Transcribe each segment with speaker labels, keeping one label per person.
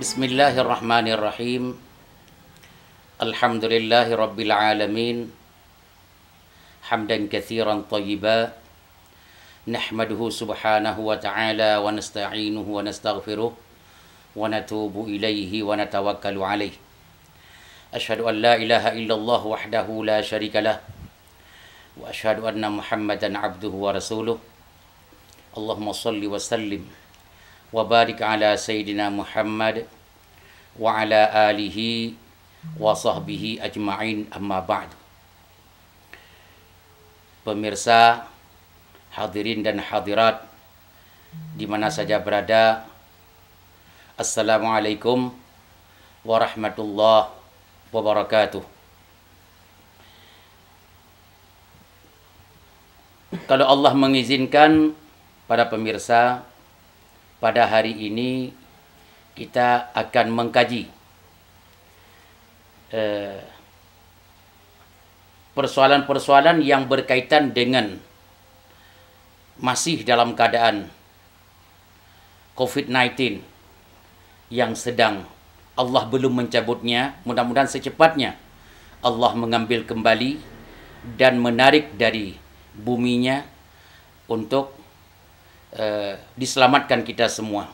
Speaker 1: Bismillahirrahmanirrahim. Alhamdulillahi rabbil alamin. Hamdan katsiran thayyiba. Nahmaduhu subhanahu wa ta'ala wa nasta'inuhu wa nastaghfiruh wa natubu ilaihi wa natawakkalu alaihi. Asyhadu an la ilaha illallah wahdahu la syarika lah. Wa asyhadu anna Muhammadan abduhu wa rasuluh. Allahumma salli wa sallim wa barik ala Sayyidina Muhammad wa ala alihi wa sahbihi ajma'in, amma ba'd. Pemirsa, hadirin dan hadirat di mana saja berada, Assalamualaikum warahmatullahi wabarakatuh. Kalau Allah mengizinkan, para pemirsa, pada hari ini kita akan mengkaji persoalan-persoalan yang berkaitan dengan masih dalam keadaan COVID-19 yang sedang Allah belum mencabutnya. Mudah-mudahan secepatnya Allah mengambil kembali dan menarik dari buminya untuk diselamatkan kita semua.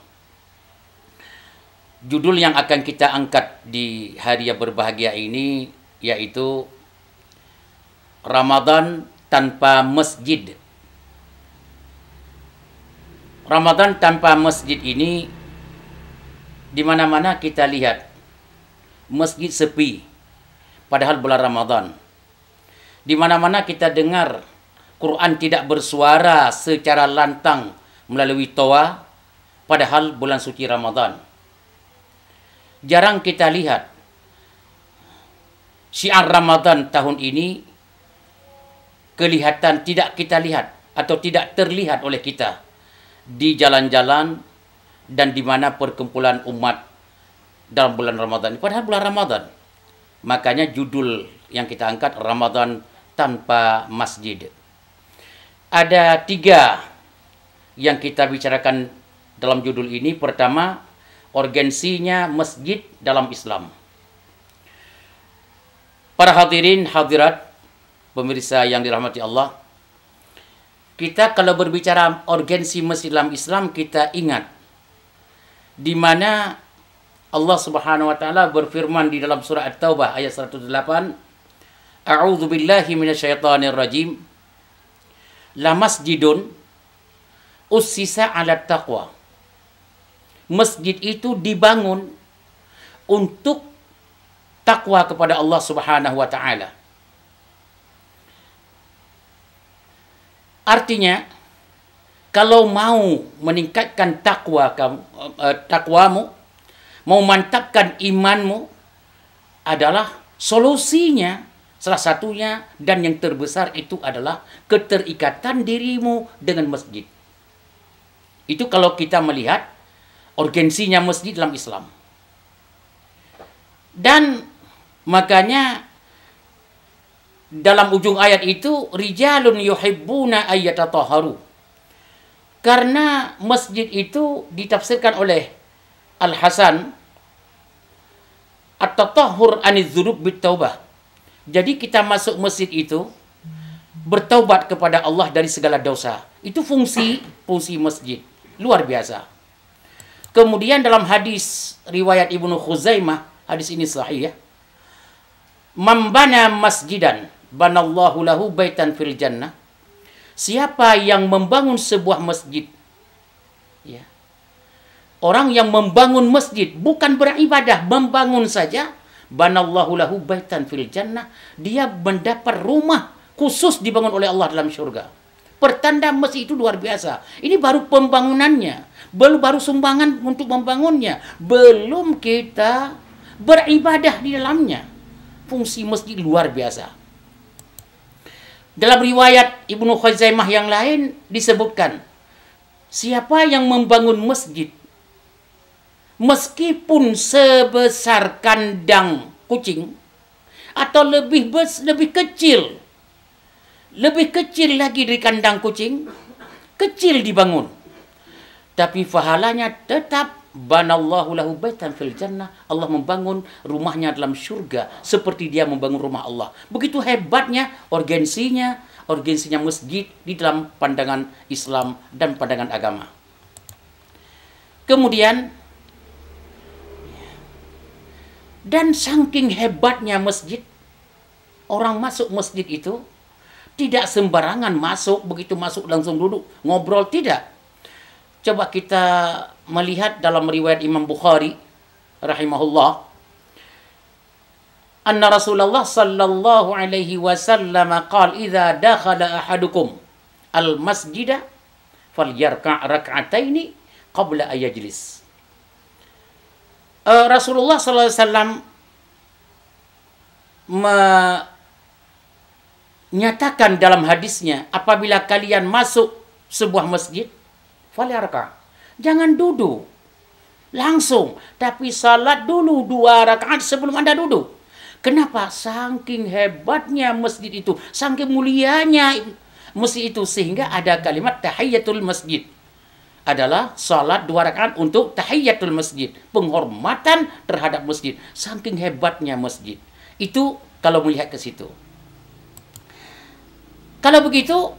Speaker 1: Judul yang akan kita angkat di hari yang berbahagia ini yaitu Ramadan tanpa masjid. Ramadan tanpa masjid ini, di mana-mana kita lihat masjid sepi padahal bulan Ramadan. Di mana-mana kita dengar Quran tidak bersuara secara lantang melalui toa padahal bulan suci Ramadan. Jarang kita lihat syiar Ramadan tahun ini tidak kita lihat atau tidak terlihat oleh kita di jalan-jalan dan di mana perkumpulan umat dalam bulan Ramadan. Padahal bulan Ramadan. Makanya judul yang kita angkat Ramadan tanpa masjid. Ada 3 yang kita bicarakan dalam judul ini. Pertama, urgensinya masjid dalam Islam. Para hadirin hadirat, pemirsa yang dirahmati Allah, kita kalau berbicara urgensi masjid dalam Islam, kita ingat di mana Allah Subhanahu wa taala berfirman di dalam surah At-Taubah ayat 108, A'udzu billahi minasyaitonir rajim. La masjidun ussisa 'ala taqwa. Masjid itu dibangun untuk takwa kepada Allah Subhanahu wa taala. Artinya, kalau mau meningkatkan takwamu, mau mantapkan imanmu, adalah solusinya, salah satunya dan yang terbesar itu adalah keterikatan dirimu dengan masjid. Itu kalau kita melihat urgensinya masjid dalam Islam. Dan makanya dalam ujung ayat itu, rijalun yuhibbuna ayyatatahharu. Karena masjid itu ditafsirkan oleh Al-Hasan, at-tatahhur aniz dzunub bit-taubah. Jadi kita masuk masjid itu bertaubat kepada Allah dari segala dosa. Itu fungsi masjid. Luar biasa. Kemudian dalam hadis riwayat Ibnu Khuzaimah, hadis ini sahih ya. Man bana masjidan banallahu lahu baitan fil jannah. Siapa yang membangun sebuah masjid, ya. Orang yang membangun masjid bukan beribadah, membangun saja, banallahu lahu baitan fil jannah, dia mendapat rumah khusus dibangun oleh Allah dalam surga. Pertanda masjid itu luar biasa. Ini baru pembangunannya, baru sumbangan untuk membangunnya, belum kita beribadah di dalamnya. Fungsi masjid luar biasa. Dalam riwayat Ibnu Khuzaimah yang lain disebutkan, siapa yang membangun masjid meskipun sebesar kandang kucing atau lebih kecil lagi dari kandang kucing, kecil dibangun, tapi pahalanya tetap banallahu lahu baitan fil jannah. Allah membangun rumahnya dalam surga seperti dia membangun rumah Allah. Begitu hebatnya urgensinya masjid di dalam pandangan Islam dan pandangan agama. Kemudian, dan saking hebatnya masjid, orang masuk masjid itu tidak sembarangan masuk, begitu masuk langsung duduk, ngobrol, tidak. Coba kita melihat dalam riwayat Imam Bukhari rahimahullah, anna Rasulullah sallallahu alaihi wasallam qala idza dakhala ahadukum al masjida falyarka' rak'ataini qabla ayajlis. Rasulullah sallallahu alaihi wasallam menyatakan dalam hadisnya, apabila kalian masuk sebuah masjid, falyarka', jangan duduk langsung, tapi salat dulu 2 rakaat sebelum Anda duduk. Kenapa? Saking hebatnya masjid itu, saking mulianya masjid itu, sehingga ada kalimat tahiyatul masjid. Adalah salat 2 rakaat untuk tahiyatul masjid, penghormatan terhadap masjid. Saking hebatnya masjid. Itu kalau melihat ke situ. Kalau begitu,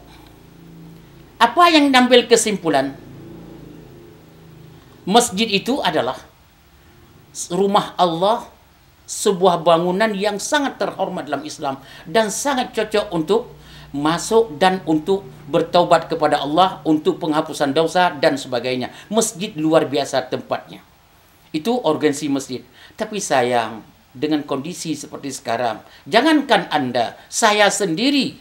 Speaker 1: apa yang diambil kesimpulan? Masjid itu adalah rumah Allah, sebuah bangunan yang sangat terhormat dalam Islam dan sangat cocok untuk masuk dan untuk bertaubat kepada Allah, untuk penghapusan dosa dan sebagainya. Masjid luar biasa tempatnya. Itu urgensi masjid. Tapi sayang, dengan kondisi seperti sekarang, jangankan Anda, saya sendiri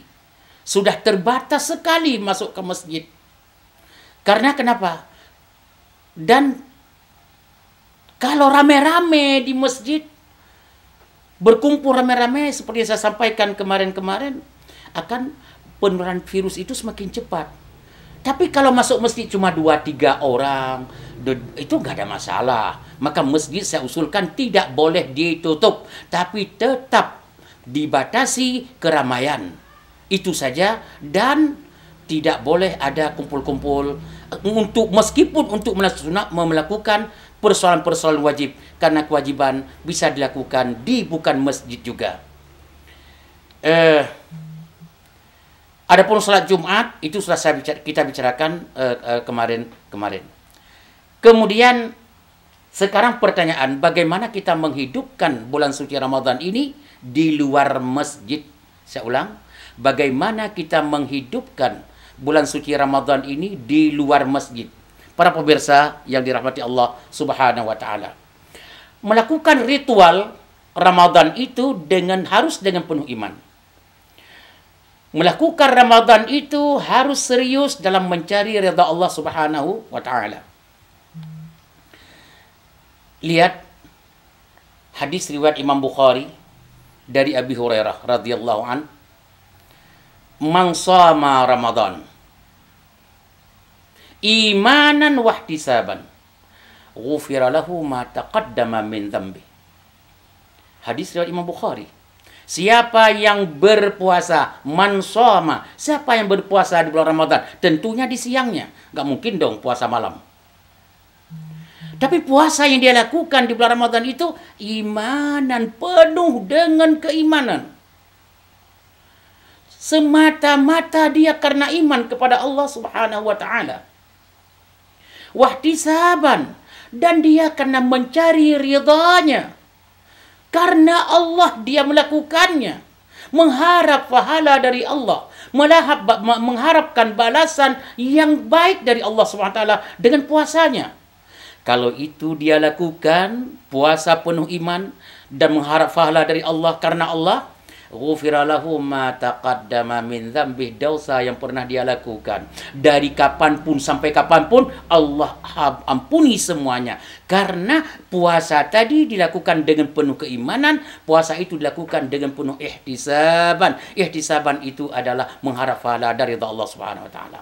Speaker 1: sudah terbatas sekali masuk ke masjid. Karena kenapa? Dan kalau rame-rame di masjid, berkumpul rame-rame seperti yang saya sampaikan kemarin-kemarin, akan penularan virus itu semakin cepat. Tapi kalau masuk masjid cuma 2-3 orang, itu nggak ada masalah. Maka masjid saya usulkan tidak boleh ditutup, tapi tetap dibatasi keramaian. Itu saja, dan tidak boleh ada kumpul-kumpul meskipun untuk melakukan persoalan-persoalan wajib, karena kewajiban bisa dilakukan di bukan masjid juga. Adapun salat Jumat itu sudah kita bicarakan kemarin. Kemudian sekarang pertanyaan, bagaimana kita menghidupkan bulan suci Ramadan ini di luar masjid? Saya ulang, bagaimana kita menghidupkan bulan suci Ramadan ini di luar masjid? Para pemirsa yang dirahmati Allah Subhanahu wa taala. Melakukan ritual Ramadan itu harus dengan penuh iman. Melakukan Ramadan itu harus serius dalam mencari ridha Allah Subhanahu wa taala. Lihat hadis riwayat Imam Bukhari dari Abi Hurairah radhiyallahu an, "Man shama Ramadan imanan wahtisaban, ghufira lahu ma taqaddama min dhanbi." Hadis riwayat Imam Bukhari. Siapa yang berpuasa, man shoma, siapa yang berpuasa di bulan Ramadan, tentunya di siangnya, nggak mungkin dong puasa malam. Tapi puasa yang dia lakukan di bulan Ramadan itu imanan, penuh dengan keimanan. Semata-mata dia karena iman kepada Allah Subhanahu wa taala. Wahtisaban, dan dia karena mencari ridhanya. Karena Allah dia melakukannya, mengharap pahala dari Allah, mengharapkan balasan yang baik dari Allah SWT dengan puasanya. Kalau itu dia lakukan, puasa penuh iman dan mengharap pahala dari Allah karena Allah, ghufira lahu ma taqaddama min dzambih, dosa yang pernah dia lakukan dari kapanpun sampai kapanpun Allah ampuni semuanya. Karena puasa tadi dilakukan dengan penuh keimanan, puasa itu dilakukan dengan penuh ihtisaban. Ihtisaban itu adalah mengharap pahala dari Allah Subhanahu wa taala.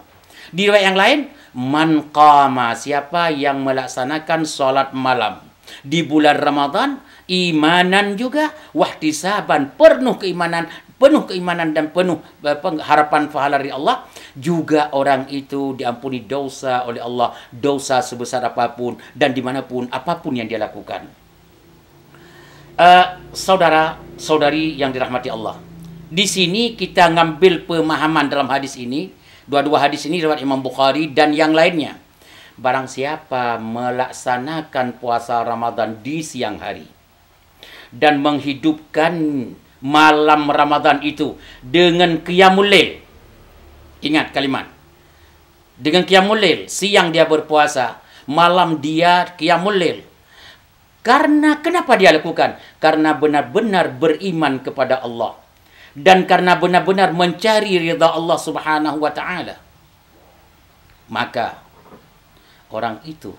Speaker 1: Di riwayat yang lain, man qama, siapa yang melaksanakan salat malam di bulan Ramadan, imanan juga, wahtisaban, penuh keimanan, penuh keimanan dan penuh harapan pahala dari Allah, juga orang itu diampuni dosa oleh Allah, dosa sebesar apapun dan dimanapun, apapun yang dia lakukan. Saudara-saudari yang dirahmati Allah, di sini kita ngambil pemahaman dalam hadis ini. Dua-dua hadis ini riwayat Imam Bukhari dan yang lainnya. Barang siapa melaksanakan puasa Ramadan di siang hari dan menghidupkan malam Ramadan itu dengan qiyamul lail. Ingat kalimat. Dengan qiyamul lail, siang dia berpuasa, malam dia qiyamul lail. Karena kenapa dia lakukan? Karena benar-benar beriman kepada Allah dan karena benar-benar mencari ridha Allah Subhanahu wa taala. Maka orang itu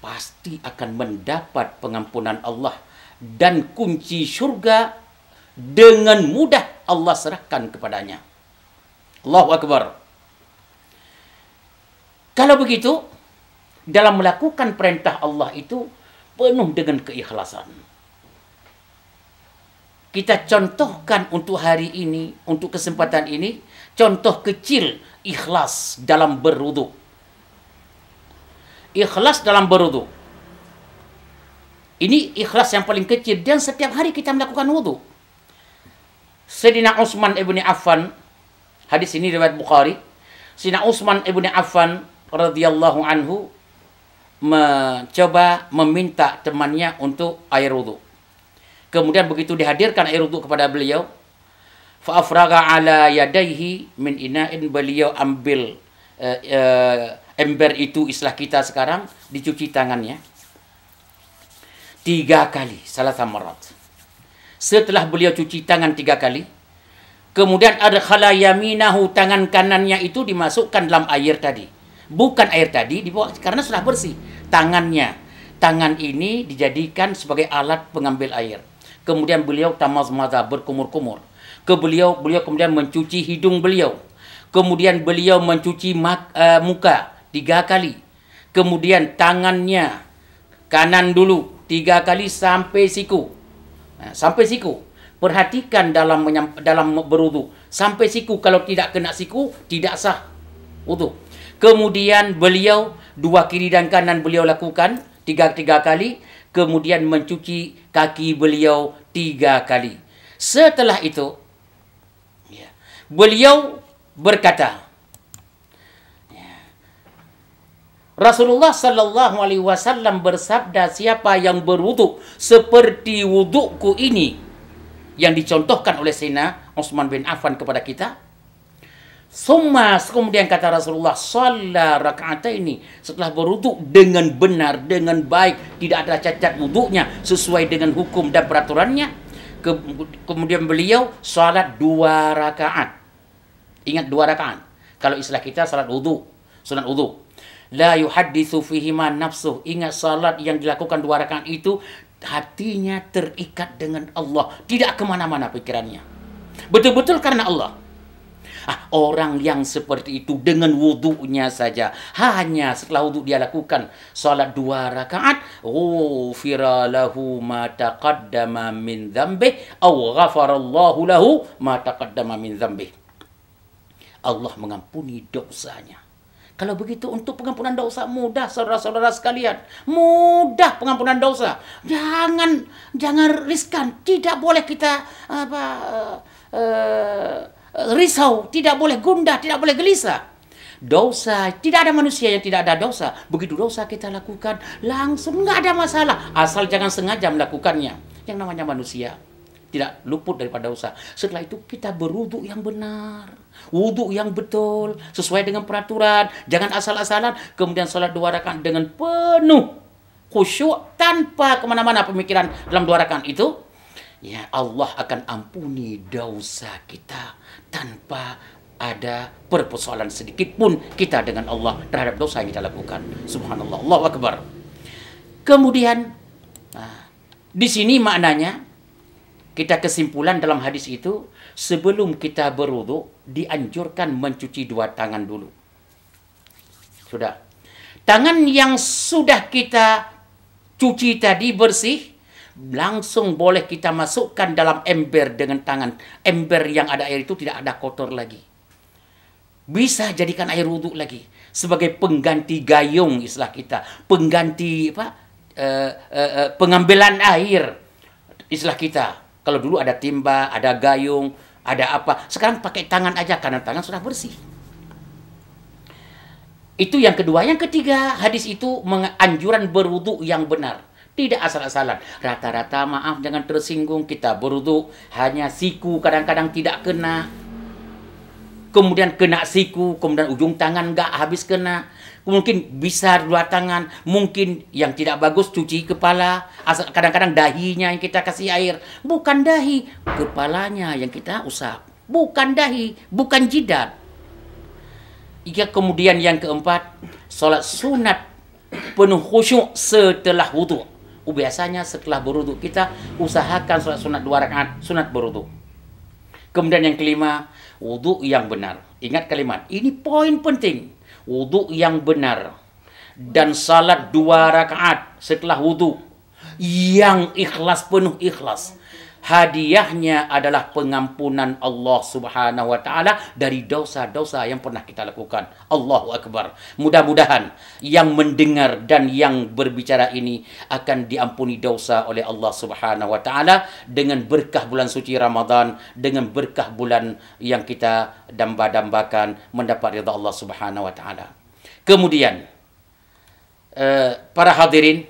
Speaker 1: pasti akan mendapat pengampunan Allah dan kunci syurga dengan mudah Allah serahkan kepadanya. Allahu Akbar. Kalau begitu, dalam melakukan perintah Allah itu penuh dengan keikhlasan. Kita contohkan untuk hari ini, untuk kesempatan ini, contoh kecil ikhlas dalam berwudu. Ikhlas dalam berwudu. Ini ikhlas yang paling kecil dan setiap hari kita melakukan wudu. Sayyidina Utsman ibn Affan, hadis ini riwayat Bukhari. Sayyidina Utsman ibn Affan radhiyallahu anhu mencoba meminta temannya untuk air wudu. Kemudian begitu dihadirkan air wudu kepada beliau, fa afraga ala yadayhi min ina'in, beliau ambil ember itu, istilah kita sekarang, dicuci tangannya 3 kali, salah samarat. Setelah beliau cuci tangan 3 kali, kemudian adkhala yaminahu, tangan kanannya itu dimasukkan dalam air tadi. Bukan air tadi dibawa karena sudah bersih. Tangan ini dijadikan sebagai alat pengambil air. Kemudian beliau tamazmaza, berkumur-kumur. Beliau kemudian mencuci hidung beliau. Kemudian beliau mencuci muka 3 kali. Kemudian tangannya kanan dulu 3 kali sampai siku. Sampai siku. Perhatikan dalam berwudu. Sampai siku, kalau tidak kena siku tidak sah wudu. Kemudian beliau 2 kiri dan kanan beliau lakukan 3 kali. Kemudian mencuci kaki beliau 3 kali. Setelah itu, beliau berkata, Rasulullah sallallahu alaihi wasallam bersabda, siapa yang berwudu seperti wuduku ini, yang dicontohkan oleh Sayyidina Utsman bin Affan kepada kita. Kemudian kata Rasulullah, shalla raka'ataini, setelah berwudu dengan benar, dengan baik, tidak ada cacat wudunya, sesuai dengan hukum dan peraturannya. Kemudian beliau salat 2 rakaat. Ingat 2 rakaat. Kalau istilah kita salat wudu, sunat wudu. La yuhadditsu fihima nafsuh. Ingat, salat yang dilakukan 2 rakaat itu hatinya terikat dengan Allah, tidak kemana-mana pikirannya, betul-betul karena Allah. Orang yang seperti itu dengan wudunya saja, hanya setelah wudu dia lakukan salat 2 rakaat, ghufira lahu ma taqaddama min dzambihi aw ghafarallahu lahu ma taqaddama min dzambihi. Allah mengampuni dosanya. Kalau begitu, untuk pengampunan dosa mudah, saudara-saudara sekalian. Mudah pengampunan dosa. Jangan riskan. Tidak boleh kita risau, tidak boleh gundah, tidak boleh gelisah. Dosa, tidak ada manusia yang tidak ada dosa. Begitu dosa kita lakukan, langsung nggak ada masalah. Asal jangan sengaja melakukannya. Yang namanya manusia tidak luput daripada dosa. Setelah itu kita berwudu yang benar, wudu yang betul, sesuai dengan peraturan. Jangan asal-asalan. Kemudian salat 2 rakaat dengan penuh khusyuk, tanpa kemana-mana pemikiran dalam 2 rakaat itu. Ya, Allah akan ampuni dosa kita tanpa ada persoalan sedikit pun kita dengan Allah terhadap dosa yang kita lakukan. Subhanallah, Allahu Akbar. Kemudian, di sini maknanya, kita kesimpulan dalam hadis itu, sebelum kita berwudu dianjurkan mencuci 2 tangan dulu. Sudah. Tangan yang sudah kita cuci tadi bersih, langsung boleh kita masukkan dalam ember dengan tangan. Ember yang ada air itu tidak ada kotor lagi. Bisa jadikan air wudhu lagi sebagai pengganti gayung, istilah kita, pengganti pengambilan air, istilah kita. Kalau dulu ada timba, ada gayung, ada apa, sekarang pakai tangan aja karena tangan sudah bersih. Itu yang kedua. Yang ketiga, hadis itu anjuran berwudu yang benar. Tidak asal-asalan. Rata-rata, maaf jangan tersinggung, kita berwudu hanya siku kadang-kadang tidak kena. Kemudian kena siku, kemudian ujung tangan nggak habis kena. Mungkin bisa dua tangan. Mungkin yang tidak bagus cuci kepala. Kadang-kadang dahinya yang kita kasih air. Bukan dahi, kepalanya yang kita usap. Bukan dahi, bukan jidat. Kemudian yang keempat, solat sunat penuh khusyuk setelah wudu. Biasanya setelah berwudu kita usahakan solat sunat 2 rakaat, sunat berwudu. Kemudian yang kelima, wudu yang benar. Ingat kalimat, ini poin penting. Wudu yang benar dan salat 2 rakaat setelah wudu yang ikhlas, penuh ikhlas. Hadiahnya adalah pengampunan Allah Subhanahu wa taala dari dosa-dosa yang pernah kita lakukan. Allahu Akbar. Mudah-mudahan yang mendengar dan yang berbicara ini akan diampuni dosa oleh Allah Subhanahu wa taala dengan berkah bulan suci Ramadan, dengan berkah bulan yang kita damba-dambakan mendapat ridha Allah Subhanahu wa taala. Kemudian para hadirin,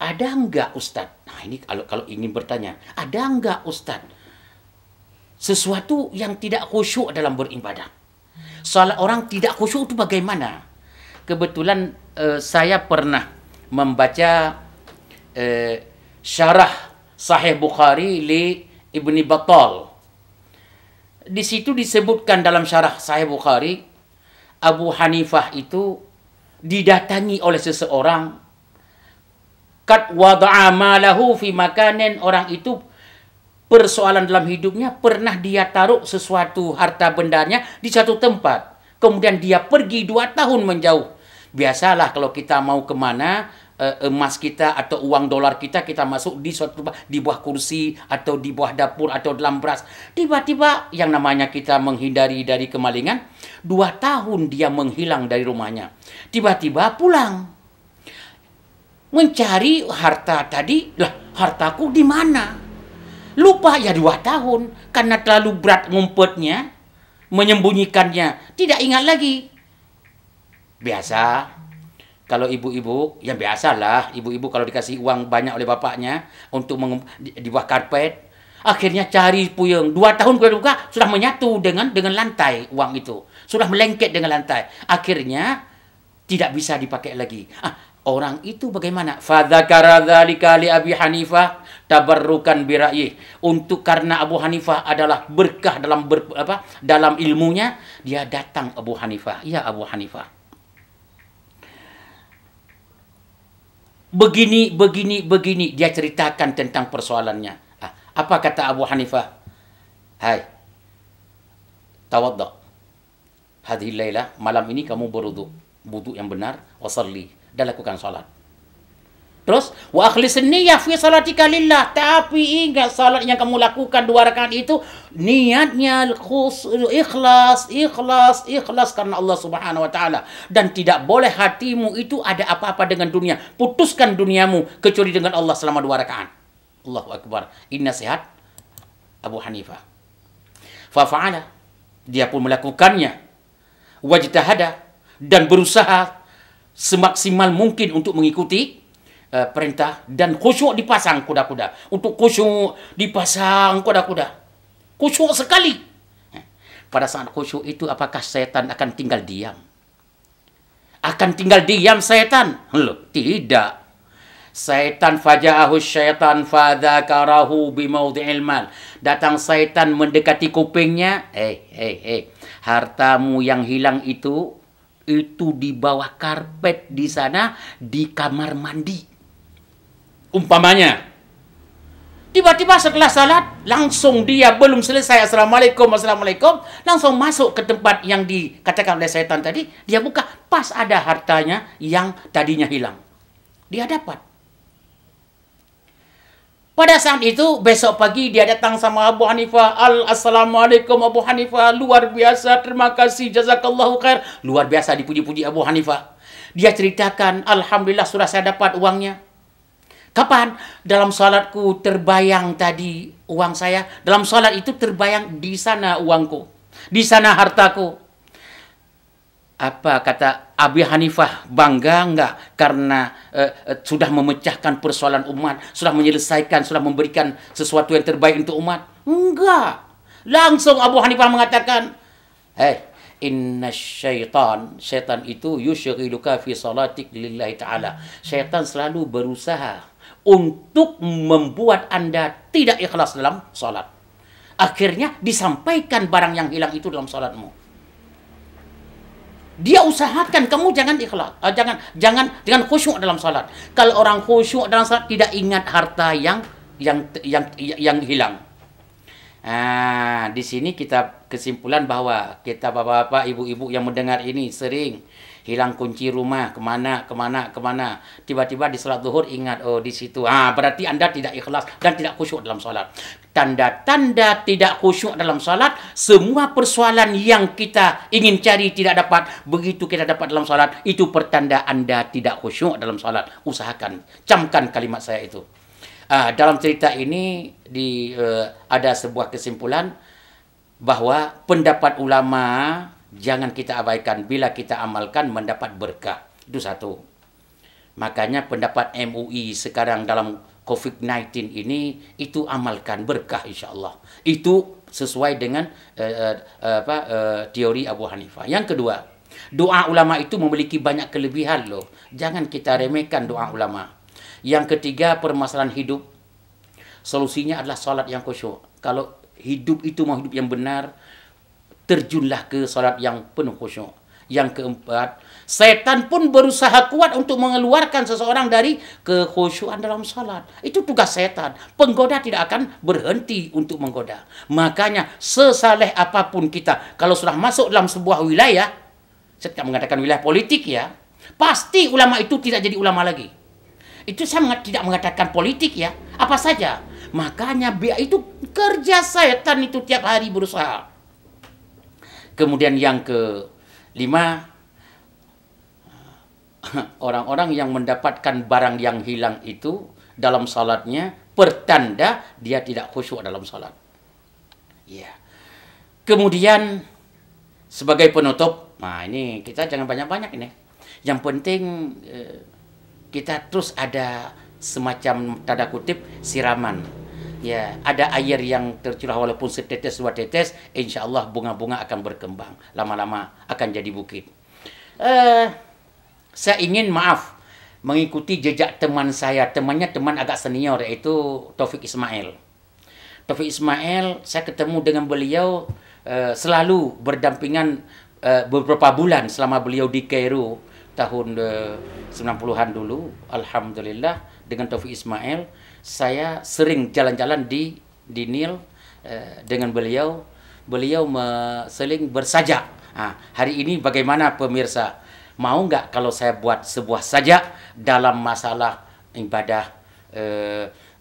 Speaker 1: ada enggak Ustadz? Nah ini kalau ingin bertanya, ada enggak Ustadz sesuatu yang tidak khusyuk dalam beribadah? Soal orang tidak khusyuk itu bagaimana? Kebetulan saya pernah membaca syarah Sahih Bukhari li Ibni Battal. Di situ disebutkan dalam syarah Sahih Bukhari, Abu Hanifah itu didatangi oleh seseorang. Qad wada'a malahu fi makanin, orang itu persoalan dalam hidupnya pernah dia taruh sesuatu harta bendanya di satu tempat. Kemudian dia pergi 2 tahun menjauh. Biasalah kalau kita mau kemana, emas kita atau uang dolar kita masuk di suatu tempat, di bawah kursi atau di bawah dapur atau dalam beras. Tiba-tiba yang namanya kita menghindari dari kemalingan, 2 tahun dia menghilang dari rumahnya. Tiba-tiba pulang. Mencari harta tadi, lah hartaku di mana? Lupa ya 2 tahun, karena terlalu berat ngumpetnya, menyembunyikannya, tidak ingat lagi. Biasa, kalau ibu-ibu, ya biasalah, ibu-ibu kalau dikasih uang banyak oleh bapaknya untuk di bawah karpet, akhirnya cari puyeng. 2 tahun kemudian buka, sudah menyatu dengan lantai uang itu, sudah melengket dengan lantai. Akhirnya tidak bisa dipakai lagi. Orang itu bagaimana? Fadzakara dzalika li Abi Hanifah tabarrukan bi ra'yih. Untuk karena Abu Hanifah adalah berkah dalam ilmunya, dia datang Abu Hanifah. Ya Abu Hanifah, begini dia ceritakan tentang persoalannya. Apa kata Abu Hanifah? Hai, tawadda. Hadhihi lailah, malam ini kamu berwudu yang benar, wasalli, dan lakukan salat. Terus wa akhlisin niyyah fi salatika lillah, tapi ingat salat yang kamu lakukan 2 rakaat itu niatnya ikhlas karena Allah Subhanahu wa taala, dan tidak boleh hatimu itu ada apa-apa dengan dunia. Putuskan duniamu kecuali dengan Allah selama 2 rakaat. Allahu Akbar. Ini nasihat Abu Hanifah. Fa fa'ala, dia pun melakukannya. Wajtahada, dan berusaha semaksimal mungkin untuk mengikuti perintah, dan khusyuk dipasang kuda-kuda. Untuk khusyuk dipasang kuda-kuda. Khusyuk sekali. Pada saat khusyuk itu apakah setan akan tinggal diam? Akan tinggal diam setan? Loh, tidak. Setan faja'ahu syaitan fadzakarahu bimaudhi'il mal. Datang setan mendekati kupingnya. Hartamu yang hilang itu di bawah karpet di sana, di kamar mandi. Umpamanya, tiba-tiba setelah salat, langsung dia belum selesai assalamualaikum, langsung masuk ke tempat yang dikatakan oleh setan tadi. Dia buka, pas ada hartanya yang tadinya hilang. Dia dapat. Pada saat itu, besok pagi dia datang sama Abu Hanifah. Assalamualaikum Abu Hanifah. Luar biasa, terima kasih, jazakallahu khair. Luar biasa dipuji-puji Abu Hanifah. Dia ceritakan, Alhamdulillah sudah saya dapat uangnya. Kapan? Dalam salatku terbayang tadi uang saya. Dalam salat itu terbayang di sana uangku. Di sana hartaku. Apa kata Abi Hanifah, bangga enggak karena sudah memecahkan persoalan umat, sudah menyelesaikan, sudah memberikan sesuatu yang terbaik untuk umat? Enggak. Langsung Abu Hanifah mengatakan, inna syaitan itu yushghiluka fi salatik lillahi ta'ala. Syaitan selalu berusaha untuk membuat Anda tidak ikhlas dalam salat. Akhirnya disampaikan barang yang hilang itu dalam salatmu. Dia usahakan kamu jangan ikhlas, jangan khusyuk dalam salat. Kalau orang khusyuk dalam salat tidak ingat harta yang hilang. Di sini kita kesimpulan bahwa kita bapak-bapak, ibu-ibu yang mendengar ini sering hilang kunci rumah, kemana. Tiba-tiba di salat zuhur ingat, oh di situ. Berarti Anda tidak ikhlas dan tidak khusyuk dalam salat. Tanda-tanda tidak khusyuk dalam salat, semua persoalan yang kita ingin cari tidak dapat, begitu kita dapat dalam salat, itu pertanda Anda tidak khusyuk dalam salat. Usahakan, camkan kalimat saya itu. Dalam cerita ini ada sebuah kesimpulan bahwa pendapat ulama jangan kita abaikan, bila kita amalkan mendapat berkah. Itu satu. Makanya pendapat MUI sekarang dalam COVID-19 ini, itu amalkan, berkah insya-Allah. Itu sesuai dengan teori Abu Hanifah. Yang kedua, doa ulama itu memiliki banyak kelebihan loh. Jangan kita remehkan doa ulama. Yang ketiga, permasalahan hidup. Solusinya adalah salat yang khusyuk. Kalau hidup itu mau hidup yang benar, terjunlah ke salat yang penuh khusyuk. Yang keempat, setan pun berusaha kuat untuk mengeluarkan seseorang dari kekhusyukan dalam salat. Itu tugas setan. Penggoda tidak akan berhenti untuk menggoda. Makanya sesaleh apapun kita, kalau sudah masuk dalam sebuah wilayah, saya tidak mengatakan wilayah politik ya, pasti ulama itu tidak jadi ulama lagi. Itu saya tidak mengatakan politik ya, apa saja. Makanya biar itu kerja setan itu tiap hari berusaha. Kemudian yang kelima, orang-orang yang mendapatkan barang yang hilang itu dalam salatnya, pertanda dia tidak khusyuk dalam salat. Ya. Kemudian sebagai penutup, ini kita jangan banyak-banyak ini. Yang penting kita terus ada semacam tanda kutip siraman. Ya, ada air yang tercurah walaupun setetes dua tetes, insya Allah bunga-bunga akan berkembang. Lama-lama akan jadi bukit. Saya ingin mengikuti jejak teman saya. Temannya teman agak senior, yaitu Taufik Ismail. Taufik Ismail, saya ketemu dengan beliau selalu berdampingan beberapa bulan selama beliau di Kairo tahun 90-an dulu. Alhamdulillah dengan Taufik Ismail saya sering jalan-jalan di Nil dengan beliau. Beliau sering bersajak. Hari ini bagaimana pemirsa? Mau nggak kalau saya buat sebuah sajak dalam masalah ibadah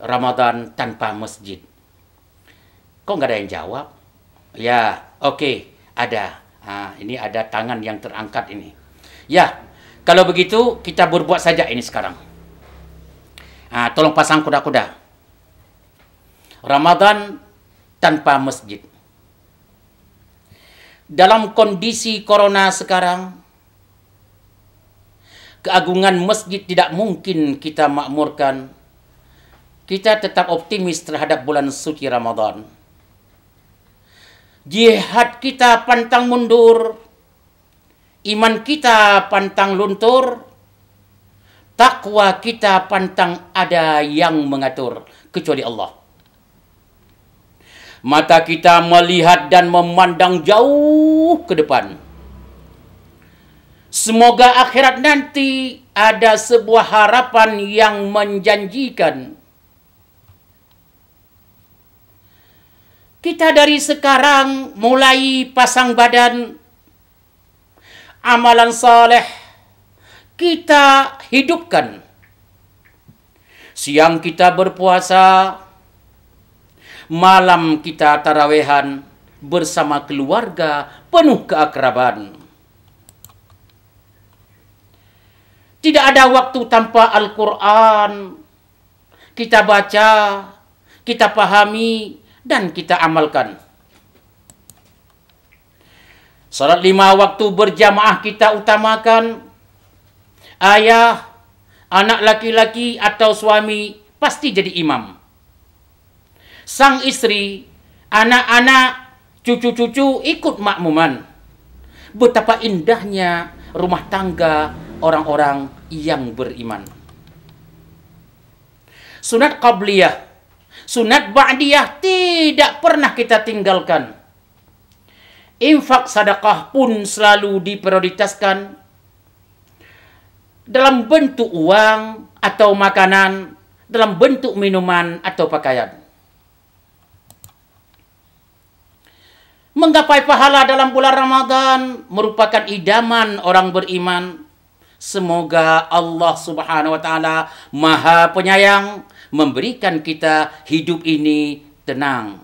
Speaker 1: Ramadan tanpa masjid? Kok nggak ada yang jawab? Ya, oke, ada. Ini ada tangan yang terangkat ini. Ya, kalau begitu kita berbuat saja ini sekarang. Tolong pasang kuda-kuda. Ramadan tanpa masjid. Dalam kondisi corona sekarang, keagungan masjid tidak mungkin kita makmurkan. Kita tetap optimis terhadap bulan suci Ramadan. Jihad kita pantang mundur. Iman kita pantang luntur. Takwa kita pantang ada yang mengatur kecuali Allah. Mata kita melihat dan memandang jauh ke depan. Semoga akhirat nanti ada sebuah harapan yang menjanjikan. Kita dari sekarang mulai pasang badan, amalan saleh kita hidupkan. Siang kita berpuasa, malam kita tarawehan bersama keluarga penuh keakraban. Tidak ada waktu tanpa Al-Quran. Kita baca, kita pahami, dan kita amalkan. Salat 5 waktu berjamaah kita utamakan. Ayah, anak laki-laki atau suami pasti jadi imam. Sang istri, anak-anak, cucu-cucu ikut makmuman. Betapa indahnya rumah tangga orang-orang yang beriman. Sunat qabliyah, sunat ba'diyah tidak pernah kita tinggalkan. Infak sedekah pun selalu diprioritaskan dalam bentuk uang atau makanan, dalam bentuk minuman atau pakaian. Menggapai pahala dalam bulan Ramadan merupakan idaman orang beriman. Semoga Allah Subhanahu wa taala Maha Penyayang memberikan kita hidup ini tenang.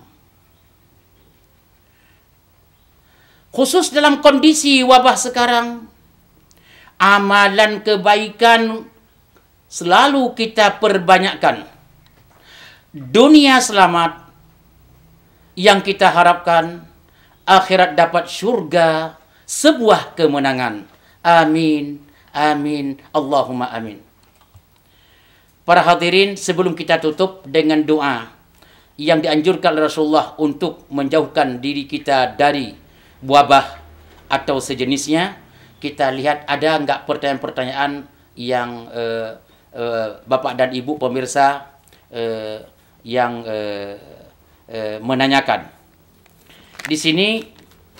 Speaker 1: Khusus dalam kondisi wabah sekarang, amalan kebaikan selalu kita perbanyakkan. Dunia selamat yang kita harapkan, akhirat dapat syurga, sebuah kemenangan. Amin. Amin. Allahumma amin. Para hadirin, sebelum kita tutup dengan doa yang dianjurkan oleh Rasulullah untuk menjauhkan diri kita dari wabah atau sejenisnya, kita lihat ada enggak pertanyaan-pertanyaan yang Bapak dan Ibu pemirsa yang menanyakan. Di sini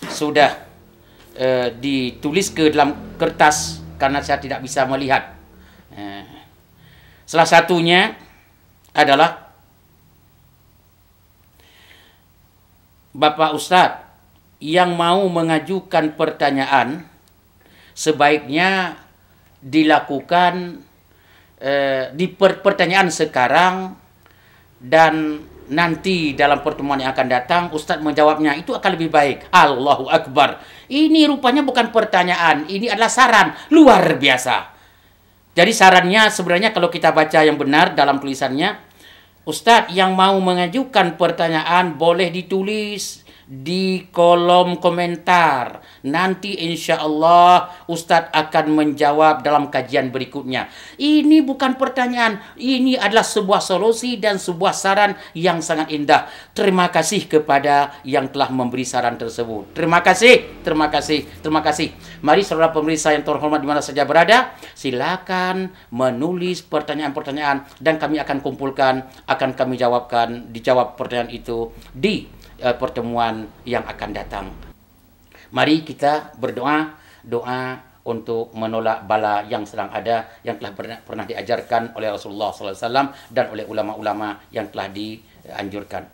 Speaker 1: sudah ditulis ke dalam kertas karena saya tidak bisa melihat. Salah satunya adalah, Bapak Ustadz yang mau mengajukan pertanyaan sebaiknya dilakukan di pertanyaan sekarang, dan nanti dalam pertemuan yang akan datang Ustadz menjawabnya, itu akan lebih baik. Allahu Akbar. Ini rupanya bukan pertanyaan, ini adalah saran luar biasa. Jadi sarannya sebenarnya kalau kita baca yang benar dalam tulisannya, Ustadz yang mau mengajukan pertanyaan boleh ditulis di kolom komentar. Nanti insya Allah Ustadz akan menjawab dalam kajian berikutnya. Ini bukan pertanyaan, ini adalah sebuah solusi dan sebuah saran yang sangat indah. Terima kasih kepada yang telah memberi saran tersebut. Terima kasih, terima kasih, terima kasih. Mari saudara pemirsa yang terhormat di mana saja berada, silakan menulis pertanyaan-pertanyaan dan kami akan kumpulkan, akan kami dijawab pertanyaan itu di pertemuan yang akan datang. Mari kita berdoa, doa untuk menolak bala yang sedang ada, yang telah pernah diajarkan oleh Rasulullah SAW dan oleh ulama-ulama yang telah dianjurkan.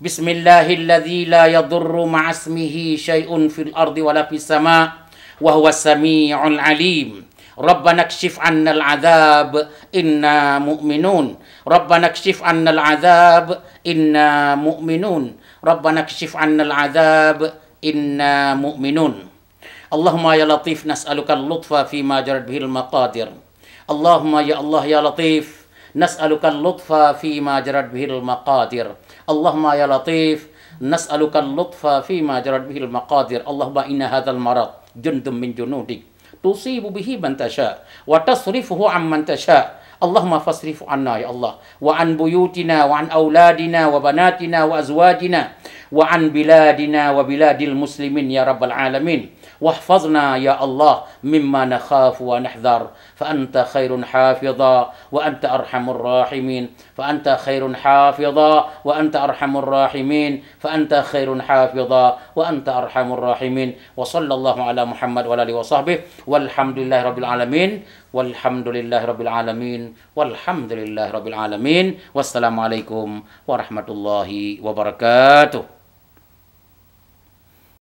Speaker 1: Bismillahilladzi la yadurru ma'asmihi syai'un fil ardi wala fis sama' wa huwas sami'ul alim. Rabbana kshif 'annal 'adzab inna mu'minun. Rabbana kshif 'annal 'adzab inna mu'minun. Rabbana kshif 'annal 'adzab inna mu'minun. Allahumma ya latif nas'aluka al-lutfa fima jarat bihil maqadir. Allahumma ya Allah ya latif nas'aluka al-lutfa fima jarat bihil maqadir. Allahumma ya latif nas'aluka al-lutfa fima jarat bihil maqadir. Allahumma inna hadzal marad jundum min junudik tusibu bihi man tasha wa tasrifuhu amman tasha. Allahumma fasrifu anna ya Allah wa an buyutina wa an auladina wa banatina wa azwajina wa an biladina wa biladil muslimin ya rabbal alamin. Wahfazna ya Allah mimma nakhafu wa nahdhar fa anta khairun hafidha wa anta arhamur rahimin fa anta khairun hafidha wa anta arhamur rahimin fa anta khairun hafidha wa anta arhamur rahimin. Wa sallallahu ala Muhammad wa alihi wa sahbihi walhamdulillahi rabbil alamin. Walhamdulillahi rabbil alamin. Walhamdulillahi rabbil alamin. Wassalamualaikum warahmatullahi wabarakatuh.